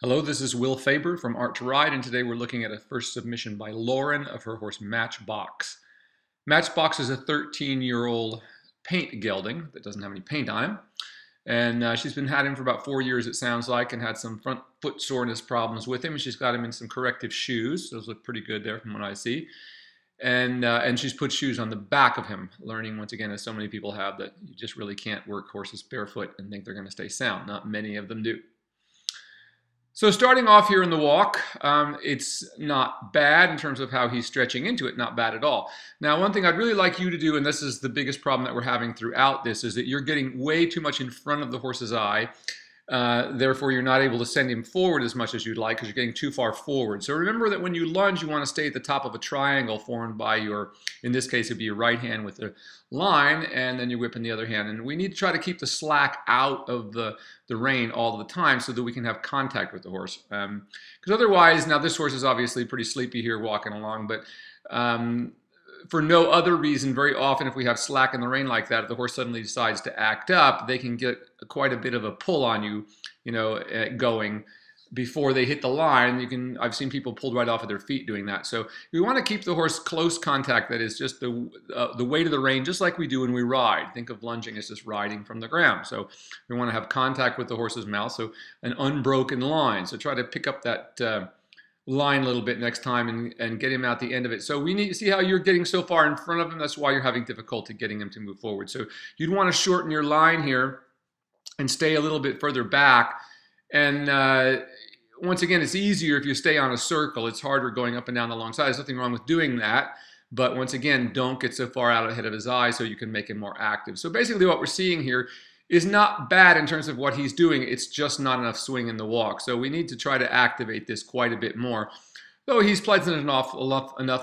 Hello, this is Will Faerber from Art to Ride, and today we're looking at a first submission by Lauren of her horse Matchbox. Matchbox is a 13-year-old paint gelding that doesn't have any paint on him, and she's been had him for about 4 years, it sounds like, and had some front foot soreness problems with him. She's got him in some corrective shoes. Those look pretty good there from what I see. And she's put shoes on the back of him, learning once again, as so many people have, that you just really can't work horses barefoot and think they're going to stay sound. Not many of them do. So starting off here in the walk, it's not bad in terms of how he's stretching into it, not bad at all. Now, one thing I'd really like you to do, and this is the biggest problem that we're having throughout this, is that you're getting way too much in front of the horse's eye. Therefore, you're not able to send him forward as much as you'd like because you're getting too far forward. So remember that when you lunge, you want to stay at the top of a triangle formed by your, in this case, it'd be your right hand with the line, and then your whip in the other hand. And we need to try to keep the slack out of the rein all the time so that we can have contact with the horse. Because otherwise, now this horse is obviously pretty sleepy here walking along, but for no other reason, very often if we have slack in the rein like that, if the horse suddenly decides to act up, they can get quite a bit of a pull on you, going before they hit the line. I've seen people pulled right off of their feet doing that. So we want to keep the horse close contact, that is just the weight of the rein, just like we do when we ride. Think of lunging as just riding from the ground. So we want to have contact with the horse's mouth, so an unbroken line. So try to pick up that line a little bit next time and get him out the end of it. So we need to see how you're getting so far in front of him. That's why you're having difficulty getting him to move forward. So you'd want to shorten your line here and stay a little bit further back. And once again, it's easier if you stay on a circle. It's harder going up and down the long side. There's nothing wrong with doing that. But once again, don't get so far out ahead of his eye so you can make him more active. So basically what we're seeing here is not bad in terms of what he's doing. It's just not enough swing in the walk. So we need to try to activate this quite a bit more. Though he's pleasant enough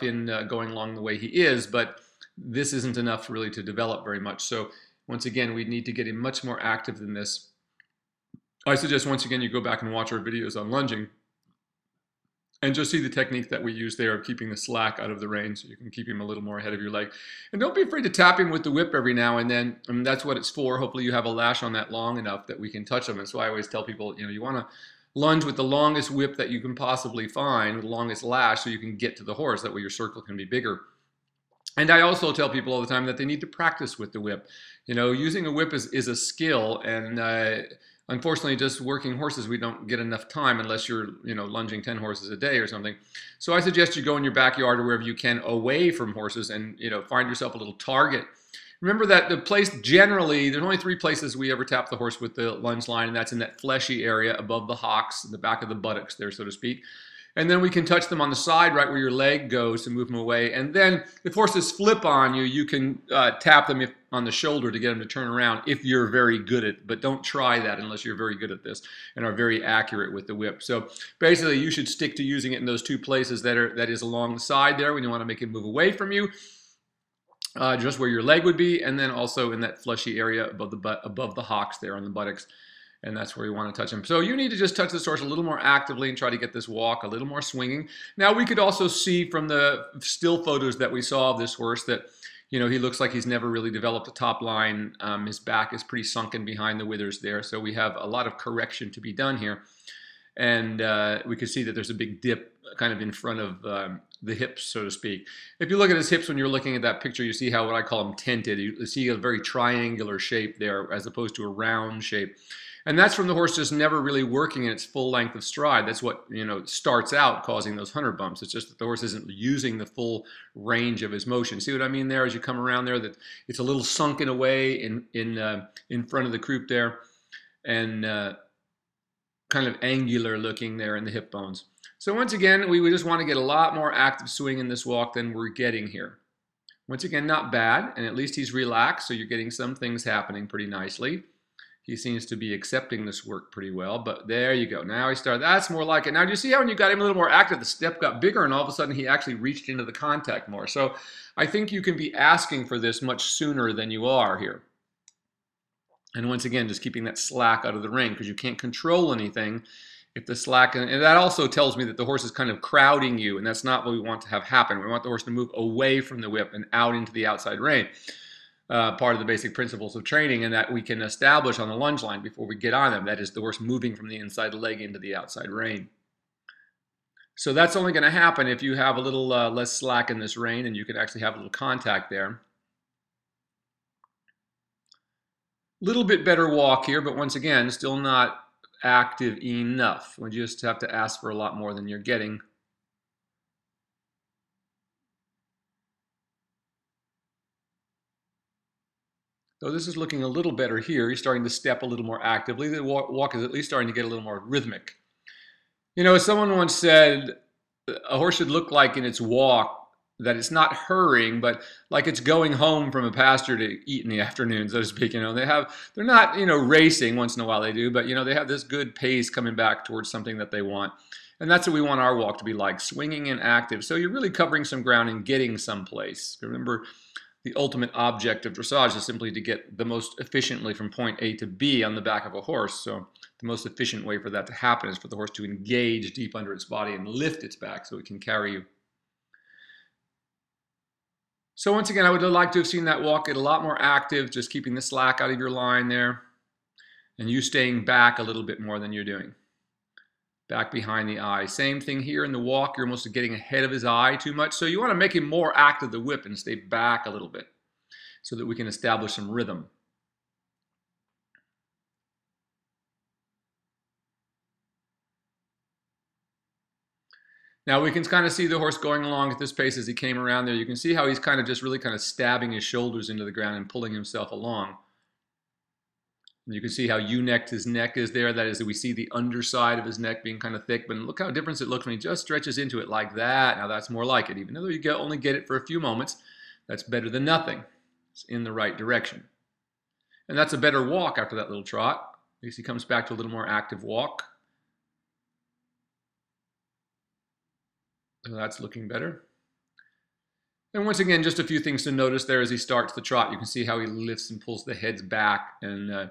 in going along the way he is, but this isn't enough really to develop very much. So once again, we need to get him much more active than this. I suggest once again you go back and watch our videos on lunging and just see the technique that we use there of keeping the slack out of the rein so you can keep him a little more ahead of your leg. And don't be afraid to tap him with the whip every now and then. I mean, that's what it's for. Hopefully you have a lash on that long enough that we can touch them. That's why I always tell people, you want to lunge with the longest whip that you can possibly find, the longest lash, so you can get to the horse. That way your circle can be bigger. And I also tell people all the time that they need to practice with the whip. Using a whip is a skill, and unfortunately, just working horses, we don't get enough time unless you're, lunging 10 horses a day or something. So I suggest you go in your backyard or wherever you can away from horses and, find yourself a little target. Remember that the place generally, there's only 3 places we ever tap the horse with the lunge line, and that's in that fleshy area above the hocks, the back of the buttocks there, so to speak. And then we can touch them on the side, right where your leg goes, to move them away. And then if horses flip on you, you can tap them on the shoulder to get them to turn around if you're very good at it. But don't try that unless you're very good at this and are very accurate with the whip. So basically, you should stick to using it in those 2 places that is along the side there when you want to make it move away from you, just where your leg would be, and then also in that fleshy area above the hocks there on the buttocks. And that's where you want to touch him. So you need to just touch this horse a little more actively and try to get this walk a little more swinging. Now, we could also see from the still photos that we saw of this horse that, he looks like he's never really developed a top line. His back is pretty sunken behind the withers there. So we have a lot of correction to be done here. And we could see that there's a big dip kind of in front of the hips, so to speak. If you look at his hips when you're looking at that picture, you see how what I call them tented. You see a very triangular shape there as opposed to a round shape. And that's from the horse just never really working in its full length of stride. That's what, starts out causing those hunter bumps. It's just that the horse isn't using the full range of his motion. See what I mean there as you come around there? That it's a little sunken away in front of the croup there, and kind of angular looking there in the hip bones. So once again, we just want to get a lot more active swing in this walk than we're getting here. Once again, not bad, and at least he's relaxed, so you're getting some things happening pretty nicely. He seems to be accepting this work pretty well, but there you go. Now he started. That's more like it. Now, do you see how when you got him a little more active, the step got bigger, and all of a sudden he actually reached into the contact more? So I think you can be asking for this much sooner than you are here. And once again, just keeping that slack out of the ring, because you can't control anything if the slack, and that also tells me that the horse is kind of crowding you, and that's not what we want to have happen. We want the horse to move away from the whip and out into the outside rein. part of the basic principles of training, and that we can establish on the lunge line before we get on them. That is the horse moving from the inside leg into the outside rein. So that's only going to happen if you have a little less slack in this rein and you can actually have a little contact there. Little bit better walk here, but once again, still not active enough. We just have to ask for a lot more than you're getting. So this is looking a little better here. He's starting to step a little more actively. The walk is at least starting to get a little more rhythmic. You know, as someone once said, a horse should look like in its walk that it's not hurrying, but like it's going home from a pasture to eat in the afternoon, so to speak. You know, they're not, you know, racing. Once in a while they do, but you know, they have this good pace coming back towards something that they want. And that's what we want our walk to be like, swinging and active. So you're really covering some ground and getting someplace. Remember, the ultimate object of dressage is simply to get the most efficiently from point A to B on the back of a horse. So the most efficient way for that to happen is for the horse to engage deep under its body and lift its back so it can carry you. So once again, I would like to have seen that walk get a lot more active, just keeping the slack out of your line there, and you staying back a little bit more than you're doing. Back behind the eye. Same thing here in the walk. You're almost getting ahead of his eye too much. So you want to make him more active the whip and stay back a little bit so that we can establish some rhythm. Now we can kind of see the horse going along at this pace as he came around there. You can see how he's kind of just really kind of stabbing his shoulders into the ground and pulling himself along. And you can see how U-necked his neck is there. That is, we see the underside of his neck being kind of thick. But look how different it looks when he just stretches into it like that. Now that's more like it. Even though you only get it for a few moments, that's better than nothing. It's in the right direction. And that's a better walk after that little trot. At least he comes back to a little more active walk. So that's looking better. And once again, just a few things to notice there as he starts the trot. You can see how he lifts and pulls the heads back and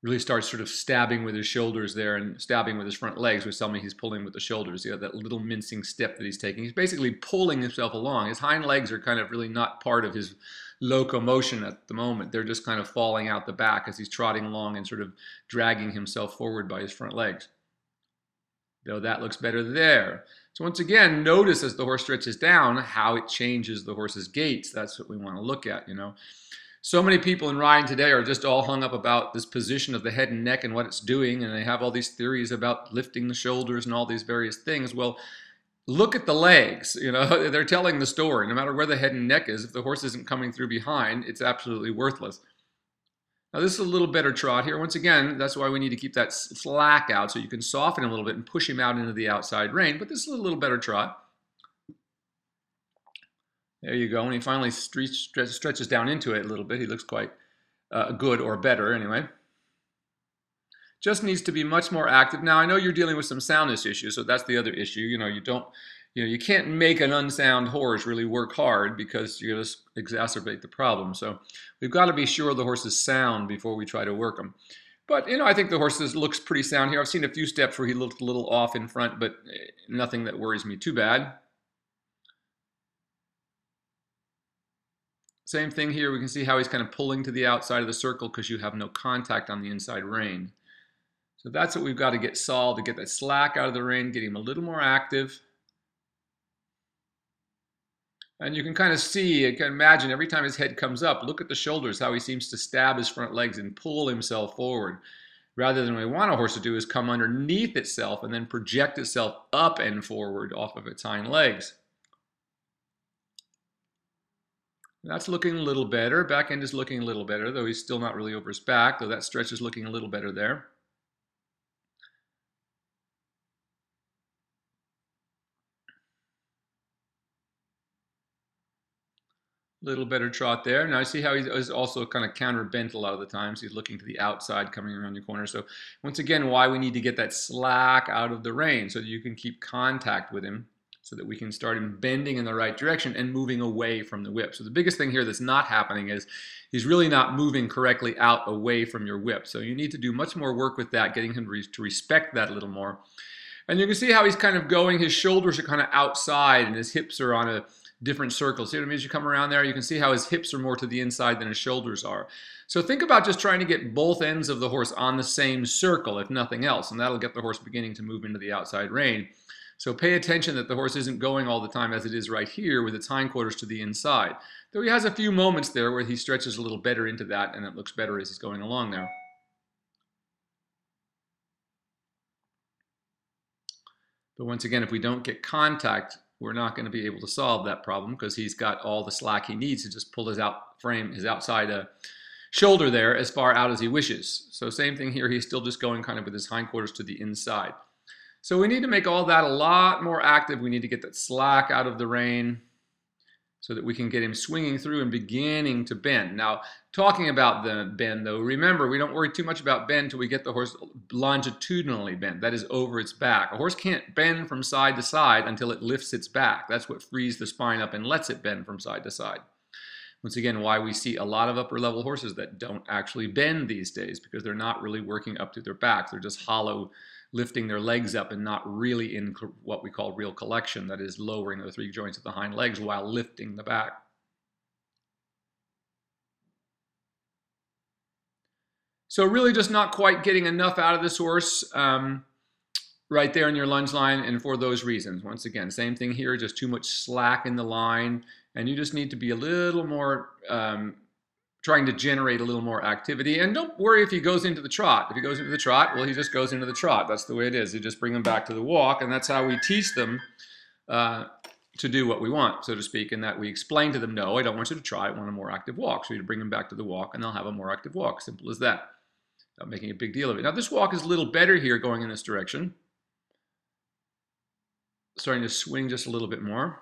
really starts sort of stabbing with his shoulders there and stabbing with his front legs, which tell me he's pulling with the shoulders. You know, that little mincing step that he's taking. He's basically pulling himself along. His hind legs are kind of really not part of his locomotion at the moment. They're just kind of falling out the back as he's trotting along and sort of dragging himself forward by his front legs. Though that looks better there. So once again, notice as the horse stretches down how it changes the horse's gaits. That's what we want to look at, you know. So many people in riding today are just all hung up about this position of the head and neck and what it's doing, and they have all these theories about lifting the shoulders and all these various things. Well, look at the legs. You know, they're telling the story. No matter where the head and neck is, if the horse isn't coming through behind, it's absolutely worthless. Now this is a little better trot here. Once again, that's why we need to keep that slack out so you can soften him a little bit and push him out into the outside rein. But this is a little better trot. There you go. When he finally stretches down into it a little bit, he looks quite good, or better anyway. Just needs to be much more active. Now I know you're dealing with some soundness issues, so that's the other issue. You can't make an unsound horse really work hard because you're going to exacerbate the problem. So we've got to be sure the horse is sound before we try to work him. But, you know, I think the horse looks pretty sound here. I've seen a few steps where he looked a little off in front, but nothing that worries me too bad. Same thing here. We can see how he's kind of pulling to the outside of the circle because you have no contact on the inside rein. So that's what we've got to get solved, to get that slack out of the rein, get him a little more active. And you can kind of see, you can imagine every time his head comes up, look at the shoulders, how he seems to stab his front legs and pull himself forward. Rather than what we want a horse to do is come underneath itself and then project itself up and forward off of its hind legs. That's looking a little better. Back end is looking a little better, though he's still not really over his back, though that stretch is looking a little better there. Little better trot there. Now I see how he's also kind of counter bent a lot of the times. He's looking to the outside coming around your corner. So once again, why we need to get that slack out of the rein so that you can keep contact with him so that we can start him bending in the right direction and moving away from the whip. So the biggest thing here that's not happening is he's really not moving correctly out away from your whip. So you need to do much more work with that, getting him to respect that a little more. And you can see how he's kind of going, his shoulders are kind of outside and his hips are on a different circles. See what I mean? As you come around there, you can see how his hips are more to the inside than his shoulders are. So think about just trying to get both ends of the horse on the same circle, if nothing else, and that'll get the horse beginning to move into the outside rein. So pay attention that the horse isn't going all the time as it is right here with its hindquarters to the inside. Though he has a few moments there where he stretches a little better into that and it looks better as he's going along there. But once again, if we don't get contact, we're not going to be able to solve that problem because he's got all the slack he needs to just pull his outside shoulder there as far out as he wishes. So same thing here, he's still just going kind of with his hindquarters to the inside. So we need to make all that a lot more active. We need to get that slack out of the rein so that we can get him swinging through and beginning to bend. Now, talking about the bend, though, remember, we don't worry too much about bend until we get the horse longitudinally bent. That is over its back. A horse can't bend from side to side until it lifts its back. That's what frees the spine up and lets it bend from side to side. Once again, why we see a lot of upper level horses that don't actually bend these days, because they're not really working up to their back. They're just hollow, lifting their legs up and not really in what we call real collection, that is lowering the three joints of the hind legs while lifting the back. So really just not quite getting enough out of this horse right there in your lunge line, and for those reasons. Once again, same thing here, just too much slack in the line, and you just need to be a little more trying to generate a little more activity. And don't worry if he goes into the trot. If he goes into the trot, well, he just goes into the trot. That's the way it is. You just bring him back to the walk, and that's how we teach them to do what we want, so to speak, in that we explain to them, no, I don't want you to try, I want a more active walk. So you bring them back to the walk, and they'll have a more active walk. Simple as that. Not making a big deal of it. Now, this walk is a little better here going in this direction. Starting to swing just a little bit more.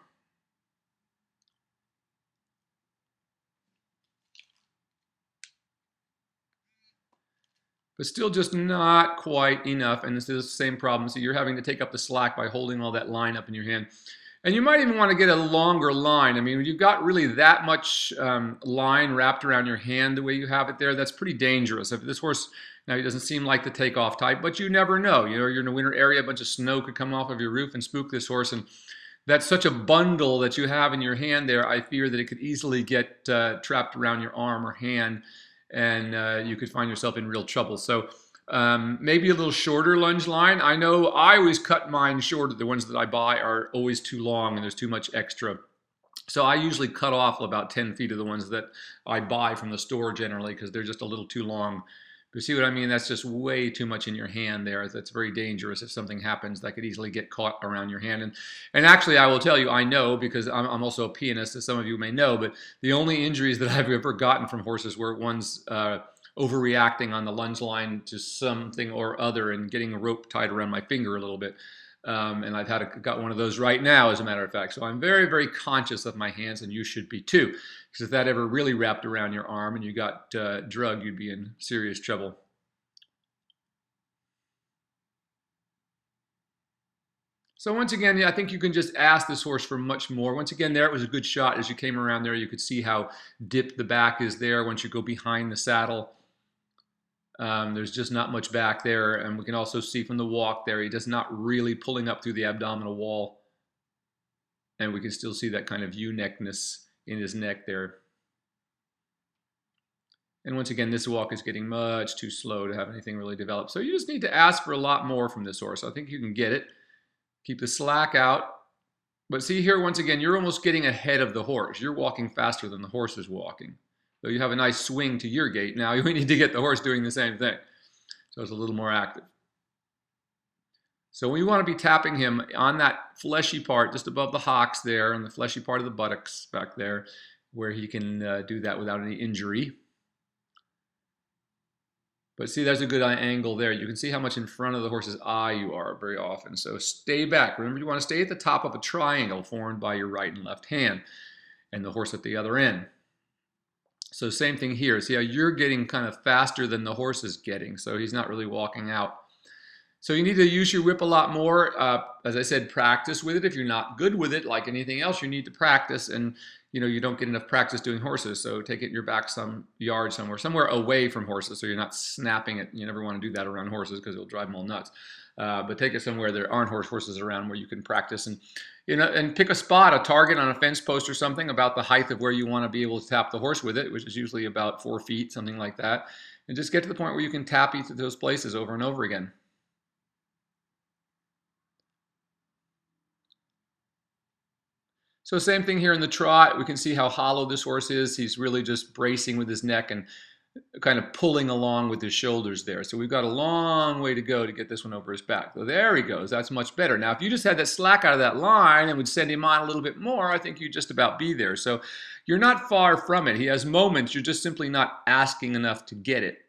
But still just not quite enough, and this is the same problem. So you're having to take up the slack by holding all that line up in your hand. And you might even want to get a longer line. I mean, when you've got really that much line wrapped around your hand the way you have it there, that's pretty dangerous. If this horse, now he doesn't seem like the takeoff type, but you never know. You know, you're in a winter area, a bunch of snow could come off of your roof and spook this horse, and that's such a bundle that you have in your hand there, I fear that it could easily get trapped around your arm or hand, and you could find yourself in real trouble. So maybe a little shorter lunge line. I know I always cut mine shorter. The ones that I buy are always too long and there's too much extra. So I usually cut off about 10 feet of the ones that I buy from the store generally because they're just a little too long. You see what I mean? That's just way too much in your hand there. That's very dangerous. If something happens, that could easily get caught around your hand. And actually, I will tell you, I know, because I'm also a pianist, as some of you may know, but the only injuries that I've ever gotten from horses were ones overreacting on the lunge line to something or other and getting a rope tied around my finger a little bit. And I've got one of those right now, as a matter of fact. So I'm very, very conscious of my hands, and you should be too. Because if that ever really wrapped around your arm and you got drugged, you'd be in serious trouble. So once again, yeah, I think you can just ask this horse for much more. Once again, there it was a good shot. As you came around there, you could see how dipped the back is there once you go behind the saddle. There's just not much back there, and we can also see from the walk there, he does not really pulling up through the abdominal wall, and we can still see that kind of U-neckness in his neck there. And once again, this walk is getting much too slow to have anything really develop. So you just need to ask for a lot more from this horse. I think you can get it. Keep the slack out. But see here, once again, you're almost getting ahead of the horse. You're walking faster than the horse is walking. So you have a nice swing to your gait. Now we need to get the horse doing the same thing. So it's a little more active. So we want to be tapping him on that fleshy part just above the hocks there, and the fleshy part of the buttocks back there, where he can do that without any injury. But see, there's a good angle there. You can see how much in front of the horse's eye you are very often. So stay back. Remember, you want to stay at the top of a triangle formed by your right and left hand, and the horse at the other end. So same thing here. See how you're getting kind of faster than the horse is getting. So he's not really walking out. So you need to use your whip a lot more. As I said, practice with it. If you're not good with it, like anything else, you need to practice. And you don't get enough practice doing horses. So take it in your back some yard somewhere away from horses, so you're not snapping it. You never want to do that around horses because it'll drive them all nuts. But take it somewhere there aren't horses around where you can practice, and pick a spot, a target on a fence post or something about the height of where you want to be able to tap the horse with it, which is usually about 4 feet, something like that. And just get to the point where you can tap each of those places over and over again. So same thing here in the trot. We can see how hollow this horse is. He's really just bracing with his neck and kind of pulling along with his shoulders there. So we've got a long way to go to get this one over his back. So there he goes. That's much better. Now, if you just had that slack out of that line and would send him on a little bit more, I think you'd just about be there. So you're not far from it. He has moments. You're just simply not asking enough to get it.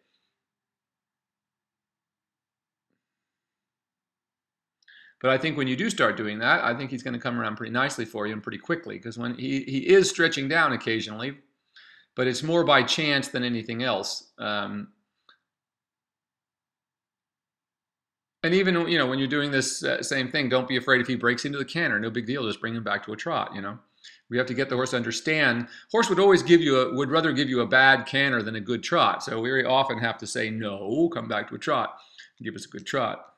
But I think when you do start doing that, I think he's going to come around pretty nicely for you and pretty quickly, because when he is stretching down occasionally, but it's more by chance than anything else. And even when you're doing this same thing, don't be afraid if he breaks into the canter. No big deal. Just bring him back to a trot. We have to get the horse to understand. Horse would always would rather give you a bad canter than a good trot. So we very often have to say, no, come back to a trot. Give us a good trot.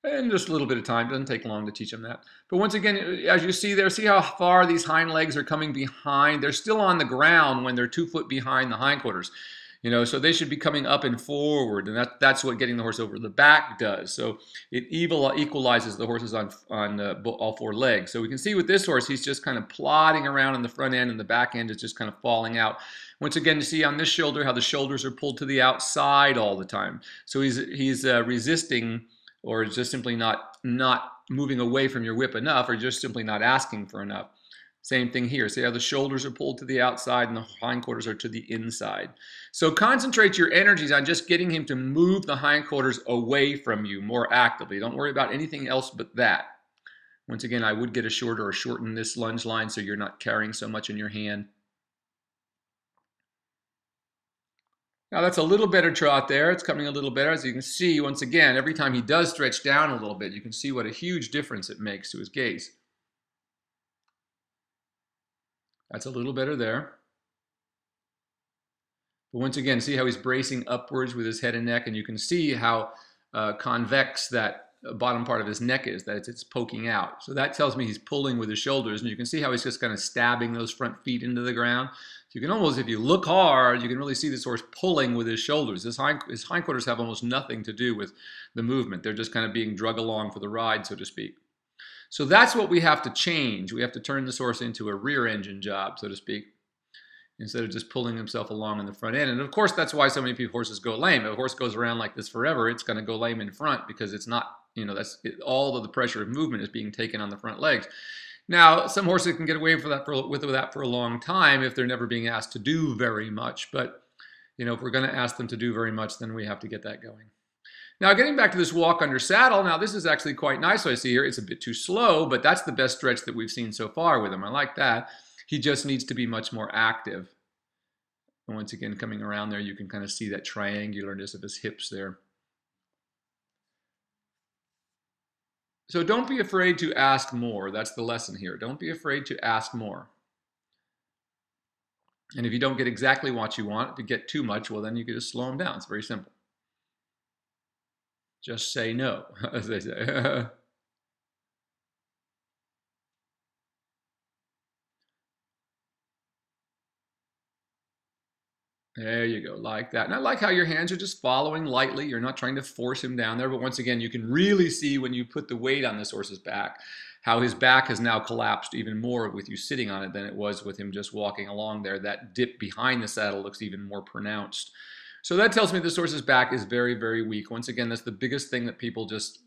And just a little bit of time. Doesn't take long to teach them that. But once again, as you see there, see how far these hind legs are coming behind? They're still on the ground when they're 2 foot behind the hindquarters. So they should be coming up and forward, and that's what getting the horse over the back does. So it equalizes the horses on all 4 legs. So we can see with this horse, he's just kind of plodding around in the front end, and the back end is just kind of falling out. Once again, you see on this shoulder how the shoulders are pulled to the outside all the time. So he's resisting, or just simply not moving away from your whip enough, or just simply not asking for enough. Same thing here. See how the shoulders are pulled to the outside and the hindquarters are to the inside. So concentrate your energies on just getting him to move the hindquarters away from you more actively. Don't worry about anything else but that. Once again, I would get a shorter or shorten this lunge line so you're not carrying so much in your hand. Now that's a little better trot there. It's coming a little better. As you can see, once again, every time he does stretch down a little bit, you can see what a huge difference it makes to his gaze. That's a little better there. But once again, see how he's bracing upwards with his head and neck, and you can see how convex that bottom part of his neck is, that it's poking out. So that tells me he's pulling with his shoulders, and you can see how he's just kind of stabbing those front feet into the ground. So you can almost, if you look hard, you can really see this horse pulling with his shoulders. His hindquarters have almost nothing to do with the movement. They're just kind of being drug along for the ride, so to speak. So that's what we have to change. We have to turn this horse into a rear engine job, so to speak, instead of just pulling himself along in the front end. And of course, that's why so many horses go lame. If a horse goes around like this forever, it's going to go lame in front, because it's not, all of the pressure of movement is being taken on the front legs. Now, some horses can get away with that for a long time if they're never being asked to do very much. But, if we're going to ask them to do very much, then we have to get that going. Now, getting back to this walk under saddle, now this is actually quite nice. So I see here it's a bit too slow, but that's the best stretch that we've seen so far with him. I like that. He just needs to be much more active. And once again, coming around there, you can kind of see that triangularness of his hips there. So don't be afraid to ask more. That's the lesson here. Don't be afraid to ask more. And if you don't get exactly what you want, if you get too much, well, then you can just slow him down. It's very simple. Just say no, as they say. There you go, like that. And I like how your hands are just following lightly. You're not trying to force him down there. But once again, you can really see when you put the weight on this horse's back, how his back has now collapsed even more with you sitting on it than it was with him just walking along there. That dip behind the saddle looks even more pronounced. So that tells me this horse's back is very, very weak. Once again, that's the biggest thing that people just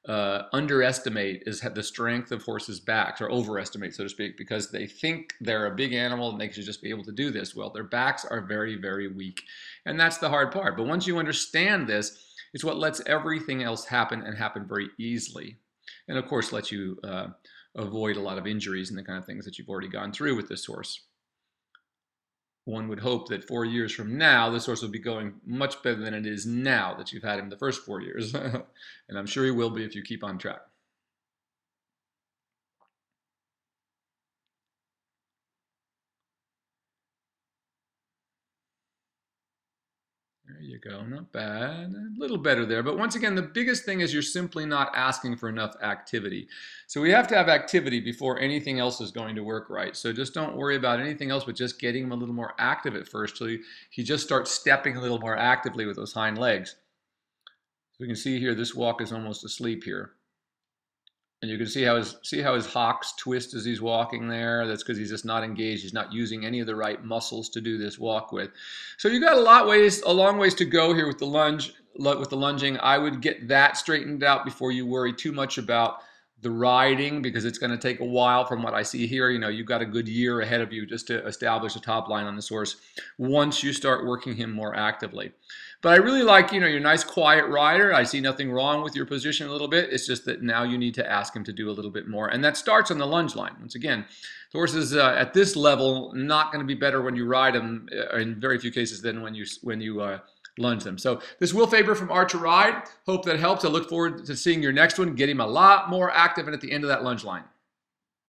underestimate, is the strength of horses' backs, or overestimate, so to speak, because they think they're a big animal and they should just be able to do this. Well, their backs are very, very weak. And that's the hard part. But once you understand this, it's what lets everything else happen, and happen very easily. And of course, lets you avoid a lot of injuries and the kind of things that you've already gone through with this horse. one would hope that 4 years from now, this horse will be going much better than it is now that you've had him the first 4 years. And I'm sure he will be if you keep on track. There you go, not bad, a little better there. But once again, the biggest thing is you're simply not asking for enough activity. So we have to have activity before anything else is going to work right. So just don't worry about anything else, but just getting him a little more active at first till he just starts stepping a little more actively with those hind legs. So we can see here, this walk is almost asleep here. And you can see how his hocks twist as he's walking there. That's because he's just not engaged. He's not using any of the right muscles to do this walk with. So you got a long ways to go here with the lunging. I would get that straightened out before you worry too much about the riding, because it's going to take a while from what I see here. You know, you've got a good year ahead of you just to establish a top line on this horse once you start working him more actively. But I really like, you know, your nice quiet rider. I see nothing wrong with your position a little bit. It's just that now you need to ask him to do a little bit more. And that starts on the lunge line. Once again, the horse is at this level not going to be better when you ride him in very few cases than when you lunge them. So this Will Faerber from Art to Ride. Hope that helps. I look forward to seeing your next one. Get him a lot more active and at the end of that lunge line.